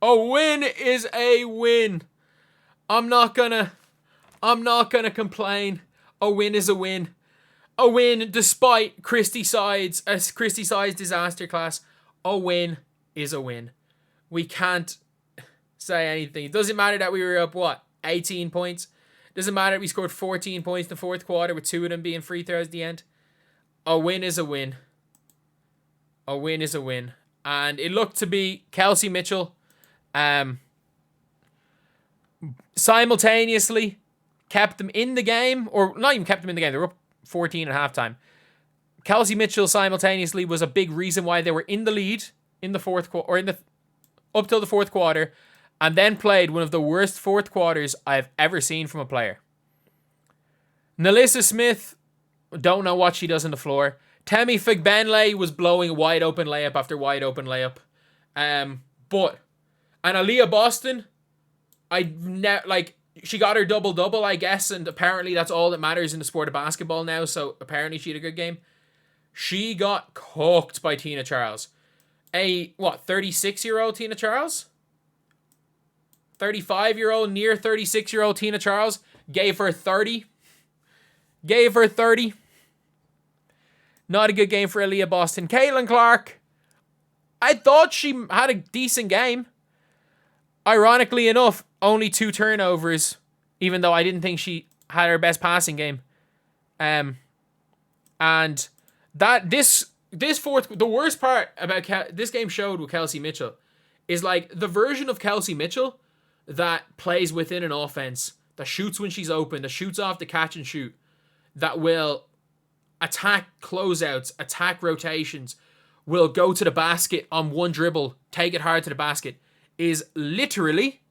A win is a win. I'm not gonna complain. A win is a win. A win despite Christy Sides' disaster class. A win is a win. We can't say anything. It doesn't matter that we were up, 18 points? Doesn't matter that we scored 14 points in the fourth quarter with 2 of them being free throws at the end. A win is a win. A win is a win. And it looked to be Kelsey Mitchell simultaneously kept them in the game, or not even kept them in the game, they were up 14 at halftime. Kelsey Mitchell simultaneously was a big reason why they were in the lead in the fourth quarter, or up till the fourth quarter, and then played one of the worst fourth quarters I've ever seen from a player. Nalissa Smith, don't know what she does on the floor. Temi Fagbenle was blowing wide open layup after wide open layup. And Aaliyah Boston, she got her double-double, I guess, and apparently that's all that matters in the sport of basketball now, so apparently she had a good game. She got cooked by Tina Charles. 36-year-old Tina Charles? 35-year-old, near 36-year-old Tina Charles gave her 30. Not a good game for Aaliyah Boston. Caitlin Clark, I thought she had a decent game. Ironically enough, only 2 turnovers, even though I didn't think she had her best passing game. And that the worst part about this game showed with Kelsey Mitchell is like the version of Kelsey Mitchell that plays within an offense, that shoots when she's open, that shoots off the catch and shoot, that will attack closeouts, attack rotations, will go to the basket on one dribble, take it hard to the basket, is literally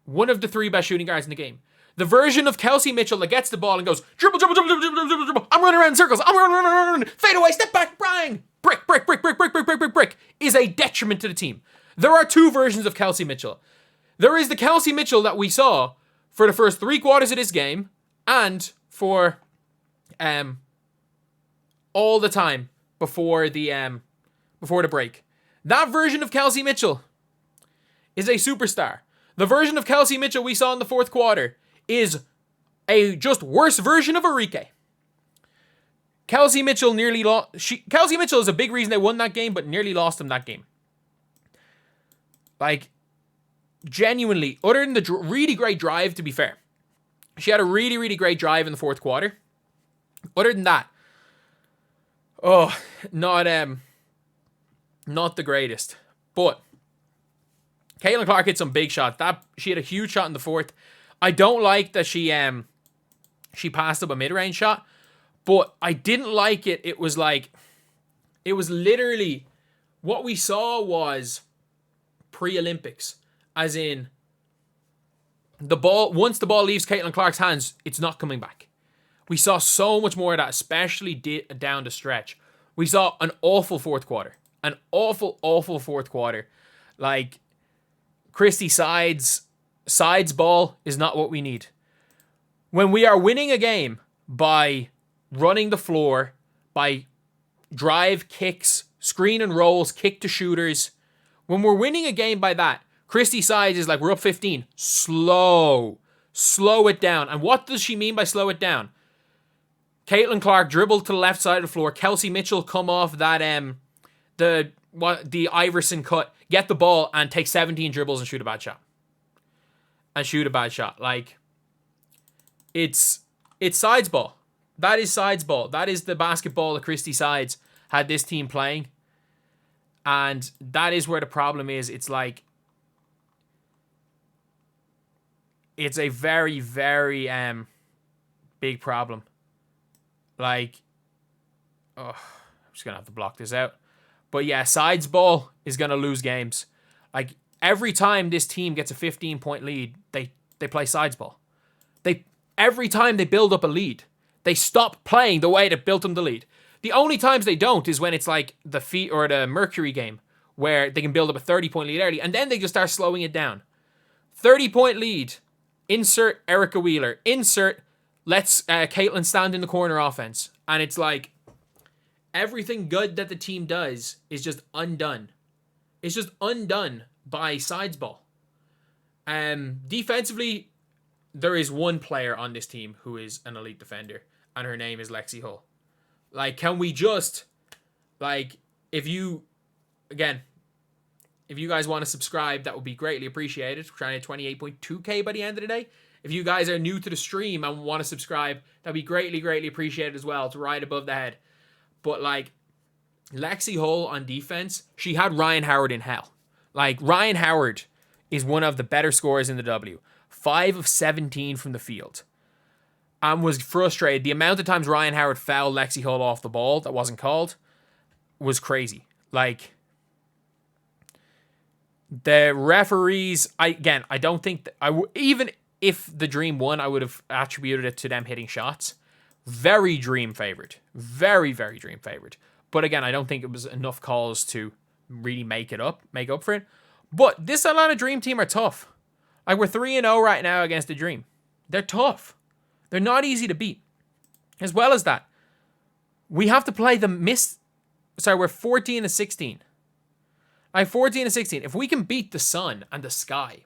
one of the 3 best shooting guards in the game. The version of Kelsey Mitchell that gets the ball and goes, dribble, dribble, dribble, dribble, dribble, dribble, I'm running around in circles, I'm running, fade away, step back, bang, brick, is a detriment to the team. There are 2 versions of Kelsey Mitchell. There is the Kelsey Mitchell that we saw for the first 3 quarters of this game and for all the time before the break. That version of Kelsey Mitchell is a superstar. The version of Kelsey Mitchell we saw in the fourth quarter is a just worse version of Arike. Kelsey Mitchell nearly lost. Kelsey Mitchell is a big reason they won that game, but nearly lost them that game. Like, genuinely, other than the really great drive, to be fair. She had a really, really great drive in the fourth quarter. Other than that, not the greatest. But Caitlin Clark hit some big shots. She had a huge shot in the fourth. I don't like that she passed up a mid-range shot, but I didn't like it. It was literally what we saw was pre-Olympics, as in the ball. Once the ball leaves Caitlin Clark's hands, it's not coming back. We saw so much more of that, especially down the stretch. We saw an awful fourth quarter. An awful, awful fourth quarter. Like, Christy Sides ball is not what we need. When we are winning a game by running the floor, by drive kicks, screen and rolls, kick to shooters, when we're winning a game by that, Christy Sides is like, we're up 15. Slow it down. And what does she mean by slow it down? Caitlin Clark dribbled to the left side of the floor. Kelsey Mitchell come off that the Iverson cut, get the ball and take 17 dribbles and shoot a bad shot. Like, it's Sides ball. That is Sides ball. That is the basketball that Christy Sides had this team playing. And that is where the problem is. It's like, it's a very, very big problem. Like, I'm just going to have to block this out. But yeah, Sides ball is going to lose games. Like, every time this team gets a 15-point lead, they play Sides ball. Every time they build up a lead, they stop playing the way that built them the lead. The only times they don't is when it's like the Feet or the Mercury game, where they can build up a 30-point lead early, and then they just start slowing it down. 30-point lead, insert Erica Wheeler, insert let's Caitlin stand in the corner offense. And it's like, everything good that the team does is just undone. It's just undone by sides ball. Defensively, there is one player on this team who is an elite defender, and her name is Lexi Hull. Like, can we just, like, if you guys want to subscribe, that would be greatly appreciated. We're trying to 28.2k by the end of the day. If you guys are new to the stream and want to subscribe, that'd be greatly, greatly appreciated as well. It's right above the head. But, like, Lexi Hull on defense, she had Ryan Howard in hell. Like, Ryan Howard is one of the better scorers in the W. 5 of 17 from the field. And was frustrated. The amount of times Ryan Howard fouled Lexi Hull off the ball that wasn't called was crazy. Like, the referees, I don't think even if the Dream won, I would have attributed it to them hitting shots. Very Dream favored. Very, very Dream favored. But again, I don't think it was enough calls to really make up for it. But this Atlanta Dream team are tough. Like, we're 3-0 right now against the Dream. They're tough. They're not easy to beat. As well as that, we have to play we're 14-16. Like, 14-16. If we can beat the Sun and the Sky,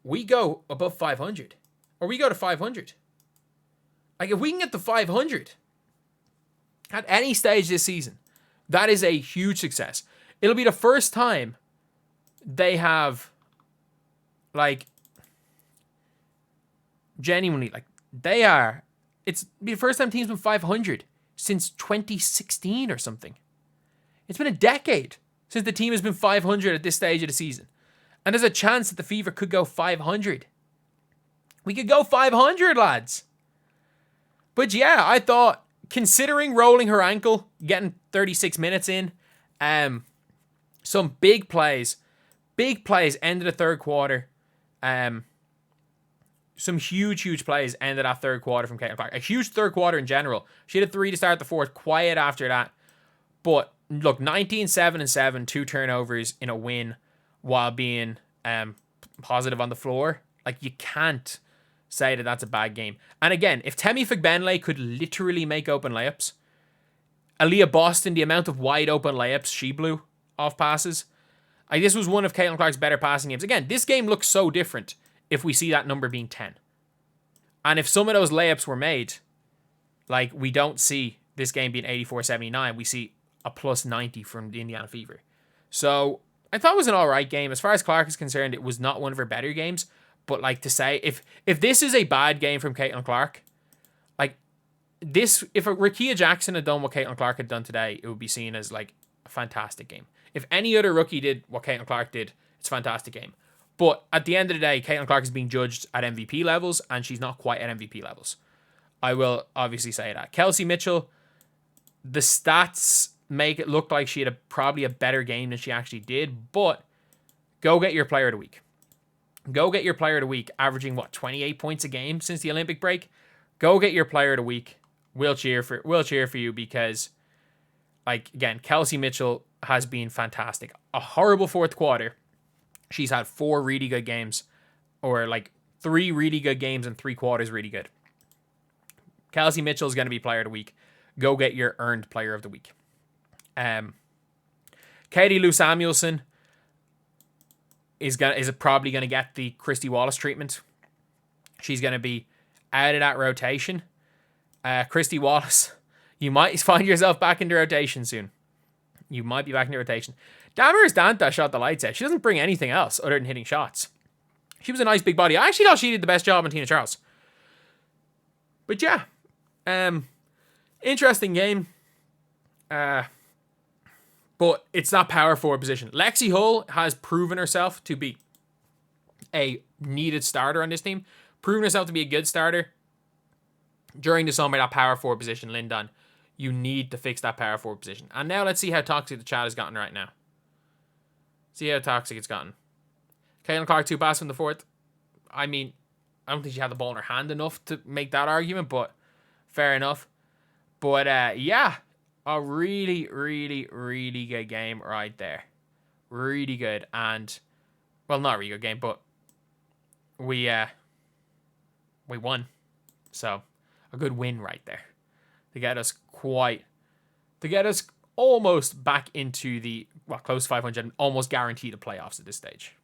we go above 500. Or we go to 500. Like, if we can get to 500 at any stage this season, that is a huge success. It'll be the first time they have, like, genuinely, like, it's the first time teams been 500 since 2016 or something. It's been a decade since the team has been 500 at this stage of the season. And there's a chance that the Fever could go 500. We could go 500, lads. But yeah, I thought, considering rolling her ankle, getting 36 minutes in, some big plays end of the third quarter. Some huge plays ended that third quarter from Caitlin Clark. A huge third quarter in general. She had a 3 to start the fourth, quiet after that. But look, 19-7-7, 2 turnovers in a win while being positive on the floor. Like, you can't say that that's a bad game. And again, if Temi Fagbenle could literally make open layups, Aaliyah Boston, the amount of wide open layups she blew off passes, like, this was one of Caitlin Clark's better passing games. Again, this game looks so different if we see that number being 10. And if some of those layups were made, like, we don't see this game being 84-79. We see a plus 90 from the Indiana Fever. So I thought it was an all right game. As far as Clark is concerned, it was not one of her better games. But, like, to say, if this is a bad game from Caitlin Clark, like, this, if Rickea Jackson had done what Caitlin Clark had done today, it would be seen as, like, a fantastic game. If any other rookie did what Caitlin Clark did, it's a fantastic game. But at the end of the day, Caitlin Clark is being judged at MVP levels, and she's not quite at MVP levels. I will obviously say that. Kelsey Mitchell, the stats make it look like she had probably a better game than she actually did, but go get your player of the week. Go get your player of the week, averaging, 28 points a game since the Olympic break? Go get your player of the week. We'll cheer for you because, like, again, Kelsey Mitchell has been fantastic. A horrible fourth quarter. She's had 4 really good games, or like 3 really good games and 3 quarters really good. Kelsey Mitchell is going to be player of the week. Go get your earned player of the week. Katie Lou Samuelson is probably going to get the Christy Wallace treatment. She's going to be out of that rotation. Christy Wallace, you might find yourself back in the rotation soon. You might be back in the rotation. Damaris Danta shot the lights out. She doesn't bring anything else other than hitting shots. She was a nice big body. I actually thought she did the best job on Tina Charles. But yeah, interesting game. But it's not power forward position. Lexi Hull has proven herself to be a needed starter on this team. Proven herself to be a good starter. During the summer, that power forward position, Lyndon, you need to fix that power forward position. And now let's see how toxic the chat has gotten right now. See how toxic it's gotten. Caitlin Clark 2 passes from the fourth. I mean, I don't think she had the ball in her hand enough to make that argument, but fair enough. But yeah, a really, really, really good game right there. Really good. And, well, not a really good game, but we won. So, a good win right there. To get us almost back into the close to 500, almost guaranteed the playoffs at this stage.